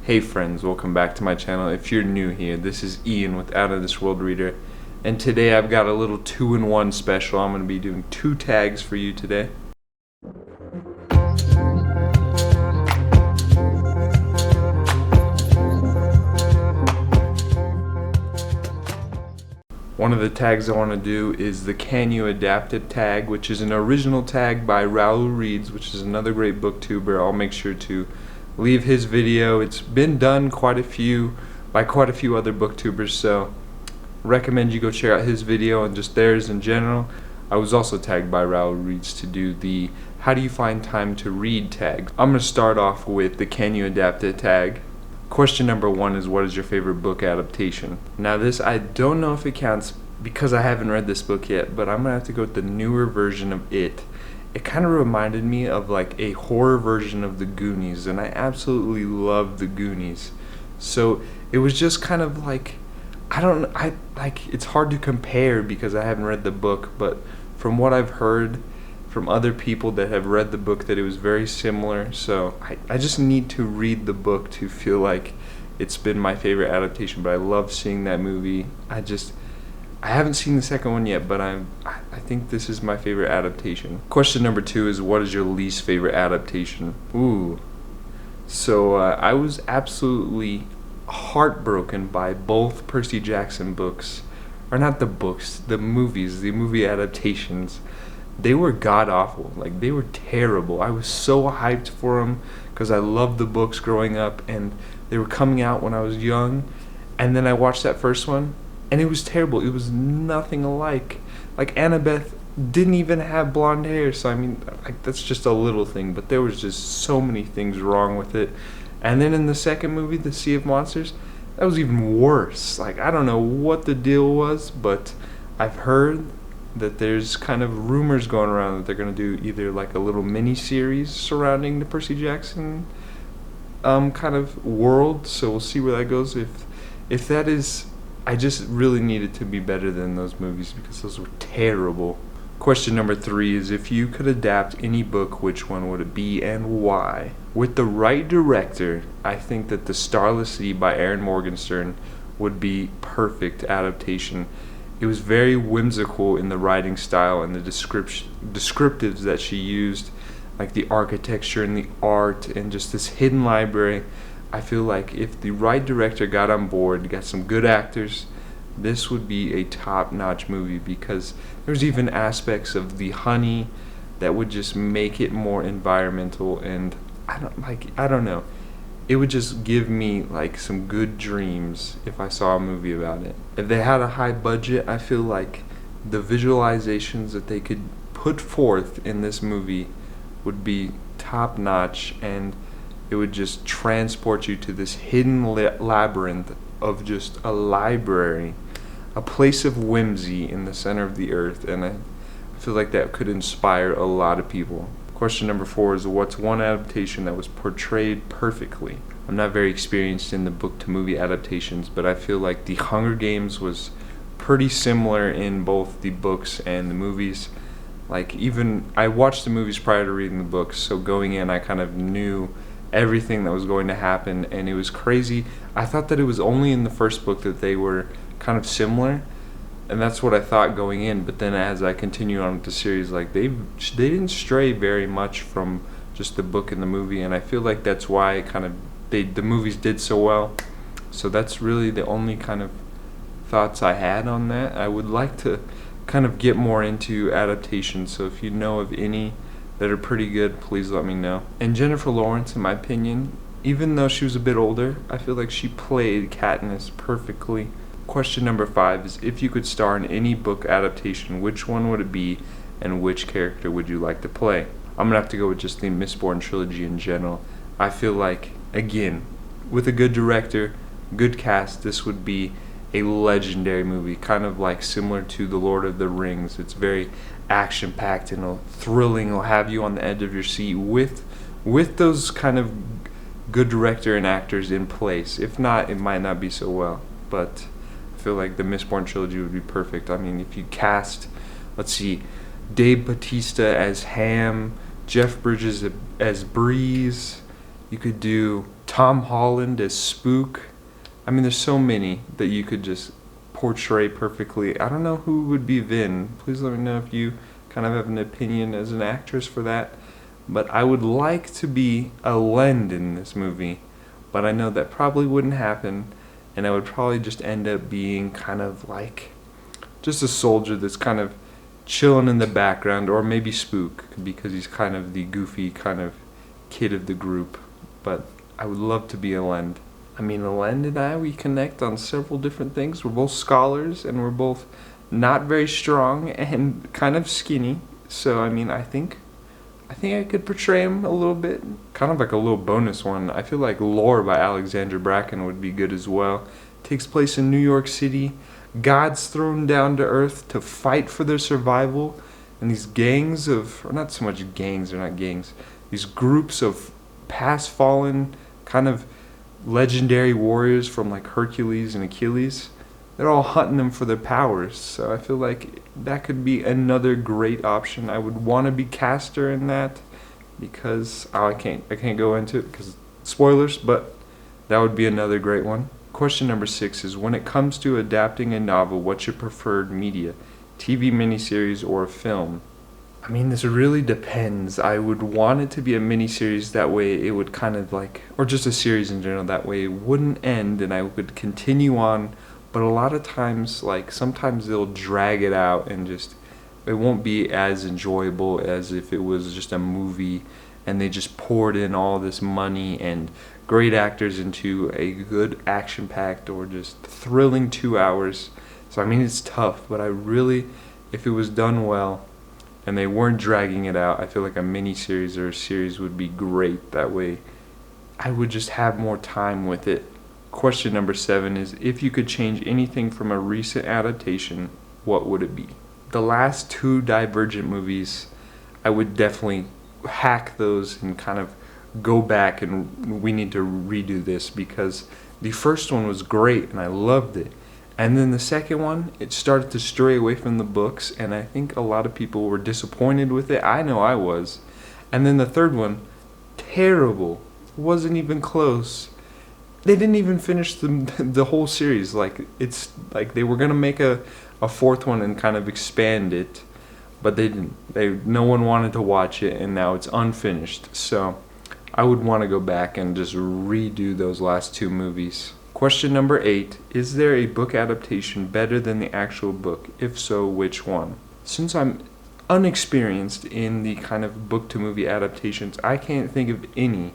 Hey friends, welcome back to my channel. If you're new here, this is Ian with Out of This World Reader, and today I've got a little 2-in-1 special. I'm going to be doing 2 tags for you today. One of the tags I want to do is the Can You Adapt It tag, which is an original tag by Raul Reads, which is another great booktuber. I'll make sure to leave his video. It's been done by quite a few other booktubers, so recommend you go check out his video and just theirs in general. I was also tagged by Raul Reads to do the How Do You Find Time to Read tag. I'm going to start off with the Can You Adapt It tag. Question number 1 is, what is your favorite book adaptation? Now this, I don't know if it counts because I haven't read this book yet, but I'm going to have to go with the newer version of it. It kind of reminded me of like a horror version of the Goonies, and I absolutely love the Goonies. So it was just kind of like, it's hard to compare because I haven't read the book, but from what I've heard from other people that have read the book, that it was very similar. So I just need to read the book to feel like it's been my favorite adaptation. But I love seeing that movie. I haven't seen the second one yet, but I think this is my favorite adaptation. Question number 2 is, what is your least favorite adaptation? Ooh. So I was absolutely heartbroken by both Percy Jackson books. Or not the books, the movies, the movie adaptations. They were god-awful. Like, they were terrible. I was so hyped for them because I loved the books growing up, and they were coming out when I was young. And then I watched that first one, and it was terrible. It was nothing alike. Like, Annabeth didn't even have blonde hair, so I mean, like, that's just a little thing, but there was just so many things wrong with it. And then in the second movie, The Sea of Monsters, that was even worse. Like, I don't know what the deal was, but I've heard that there's kind of rumors going around that they're going to do either like a little mini-series surrounding the Percy Jackson kind of world, so we'll see where that goes. If that is, I just really need it to be better than those movies because those were terrible. Question number 3 is, if you could adapt any book, which one would it be and why? With the right director, I think that The Starless Sea by Erin Morgenstern would be perfect adaptation. It was very whimsical in the writing style and the descriptives that she used, like the architecture and the art and just this hidden library. I feel like if the right director got on board, got some good actors, this would be a top-notch movie, because there's even aspects of the honey that would just make it more environmental, and I don't know. It would just give me like some good dreams if I saw a movie about it. If they had a high budget, I feel like the visualizations that they could put forth in this movie would be top notch, and it would just transport you to this hidden labyrinth of just a library, a place of whimsy in the center of the earth, and I feel like that could inspire a lot of people. Question number 4 is, what's one adaptation that was portrayed perfectly? I'm not very experienced in the book-to-movie adaptations, but I feel like The Hunger Games was pretty similar in both the books and the movies. Like, even I watched the movies prior to reading the books, so going in I kind of knew everything that was going to happen, and it was crazy. I thought that it was only in the first book that they were kind of similar, and that's what I thought going in, but then as I continued on with the series, like they didn't stray very much from just the book and the movie, and I feel like that's why the movies did so well. So that's really the only kind of thoughts I had on that. I would like to kind of get more into adaptations, so if you know of any that are pretty good, please let me know. And Jennifer Lawrence, in my opinion, even though she was a bit older, I feel like she played Katniss perfectly. Question number 5 is, if you could star in any book adaptation, which one would it be, and which character would you like to play? I'm gonna have to go with just the Mistborn trilogy in general. I feel like, again, with a good director, good cast, this would be a legendary movie, kind of like similar to The Lord of the Rings. It's very action-packed and thrilling. It'll have you on the edge of your seat with those kind of good director and actors in place. If not, it might not be so well, but I feel like the Mistborn trilogy would be perfect. I mean, if you cast, let's see, Dave Bautista as Ham, Jeff Bridges as Breeze, you could do Tom Holland as Spook. I mean, there's so many that you could just portray perfectly. I don't know who would be Vin. Please let me know if you kind of have an opinion as an actress for that. But I would like to be a Lend in this movie, but I know that probably wouldn't happen, and I would probably just end up being kind of like just a soldier that's kind of chilling in the background, or maybe Spook because he's kind of the goofy kind of kid of the group. But I would love to be a Lend. I mean, Lend and I, we connect on several different things. We're both scholars, and we're both not very strong and kind of skinny. So I mean, I think I could portray him a little bit, kind of like a little bonus one. I feel like Lore by Alexandra Bracken would be good as well. Takes place in New York City. God's thrown down to earth to fight for their survival, and these gangs of, or not so much gangs, they're not gangs, these groups of past fallen kind of legendary warriors from like Hercules and Achilles, they're all hunting them for their powers. So I feel like that could be another great option. I would want to be Castor in that because I can't go into it because spoilers, but that would be another great one. Question number 6 is, when it comes to adapting a novel, what's your preferred media? TV miniseries or a film? I mean, this really depends. I would want it to be a miniseries, that way it would kind of like, or just a series in general, that way it wouldn't end and I would continue on. But a lot of times, like sometimes they'll drag it out and just, it won't be as enjoyable as if it was just a movie and they just poured in all this money and great actors into a good action-packed or just thrilling 2 hours. So I mean, it's tough, but I really, if it was done well and they weren't dragging it out, I feel like a mini-series or a series would be great. That way I would just have more time with it. Question number 7 is, if you could change anything from a recent adaptation, what would it be? The last 2 Divergent movies, I would definitely hack those and kind of go back and we need to redo this, because the first one was great and I loved it. And then the second one, it started to stray away from the books, and I think a lot of people were disappointed with it. I know I was. And then the third one, terrible. Wasn't even close. They didn't even finish the whole series. Like, it's like they were gonna make a fourth one and kind of expand it, but they didn't. No one wanted to watch it, and now it's unfinished. So I would want to go back and just redo those last 2 movies. Question number 8, is there a book adaptation better than the actual book? If so, which one? Since I'm unexperienced in the kind of book to movie adaptations, I can't think of any.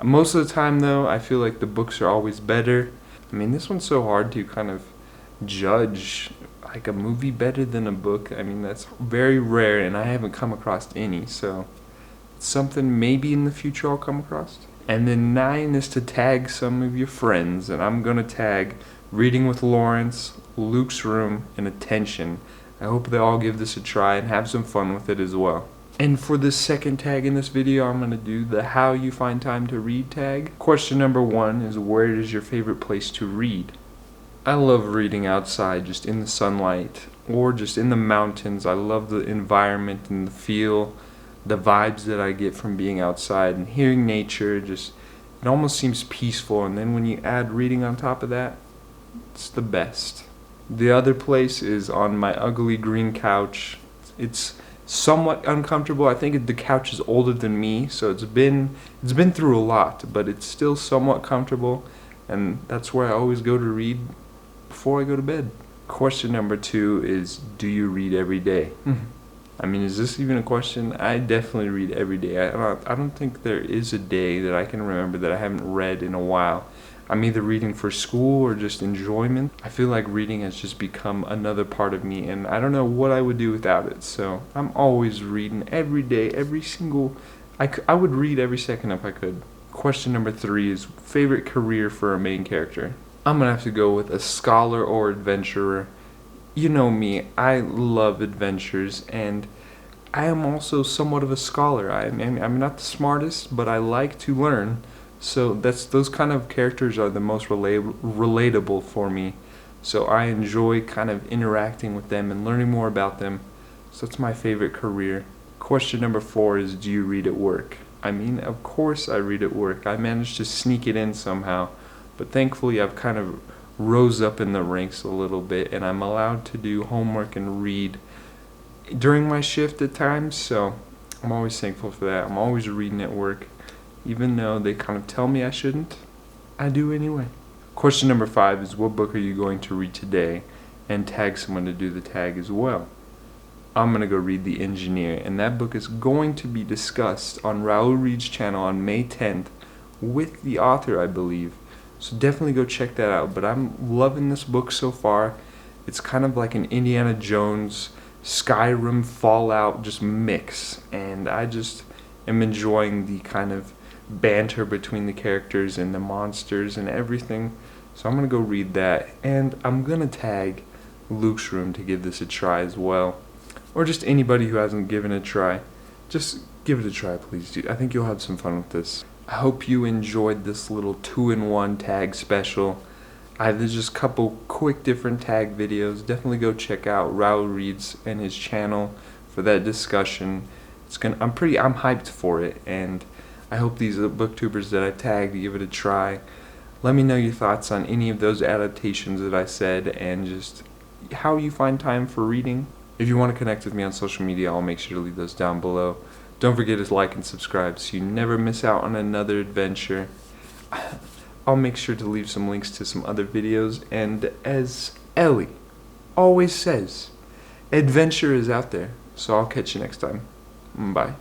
Most of the time though, I feel like the books are always better. I mean, this one's so hard to kind of judge like a movie better than a book. I mean, that's very rare and I haven't come across any, so it's something maybe in the future I'll come across. And then 9 is to tag some of your friends, and I'm gonna tag Reading with Lawrence, Luke's Room, and Attention. I hope they all give this a try and have some fun with it as well. And for the second tag in this video, I'm gonna do the how you find time to read tag. Question number 1 is, where is your favorite place to read? I love reading outside, just in the sunlight, or just in the mountains. I love the environment and the feel, the vibes that I get from being outside and hearing nature. Just, it almost seems peaceful, and then when you add reading on top of that, it's the best. The other place is on my ugly green couch. It's somewhat uncomfortable. I think the couch is older than me, so it's been through a lot, but it's still somewhat comfortable, and that's where I always go to read before I go to bed. Question number 2 is, do you read every day? I mean, is this even a question? I definitely read every day. I don't think there is a day that I can remember that I haven't read in a while. I'm either reading for school or just enjoyment. I feel like reading has just become another part of me, and I don't know what I would do without it. So I'm always reading every day, every single... I would read every second if I could. Question number 3 is, favorite career for a main character? I'm gonna have to go with a scholar or adventurer. You know me, I love adventures, and I am also somewhat of a scholar. I'm not the smartest, but I like to learn. So those kind of characters are the most relatable for me. So I enjoy kind of interacting with them and learning more about them. So that's my favorite career. Question number 4 is, do you read at work? I mean, of course I read at work. I managed to sneak it in somehow, but thankfully I've kind of rose up in the ranks a little bit, and I'm allowed to do homework and read during my shift at times, so I'm always thankful for that. I'm always reading at work, even though they kind of tell me I shouldn't. I do anyway. Question number 5 is, what book are you going to read today? And tag someone to do the tag as well. I'm going to go read The Engineer, and that book is going to be discussed on Raul Reed's channel on May 10th with the author, I believe. So definitely go check that out. But I'm loving this book so far. It's kind of like an Indiana Jones, Skyrim, Fallout just mix, and I just am enjoying the kind of banter between the characters and the monsters and everything. So I'm going to go read that, and I'm going to tag Luke's Room to give this a try as well. Or just anybody who hasn't given it a try. Just give it a try, please, dude. I think you'll have some fun with this. I hope you enjoyed this little 2-in-1 tag special. There's just a couple quick different tag videos. Definitely go check out Raul Reed's and his channel for that discussion. I'm hyped for it, and I hope these booktubers that I tagged give it a try. Let me know your thoughts on any of those adaptations that I said, and just how you find time for reading. If you want to connect with me on social media, I'll make sure to leave those down below. Don't forget to like and subscribe so you never miss out on another adventure. I'll make sure to leave some links to some other videos, and as Ellie always says, adventure is out there. So I'll catch you next time. Bye.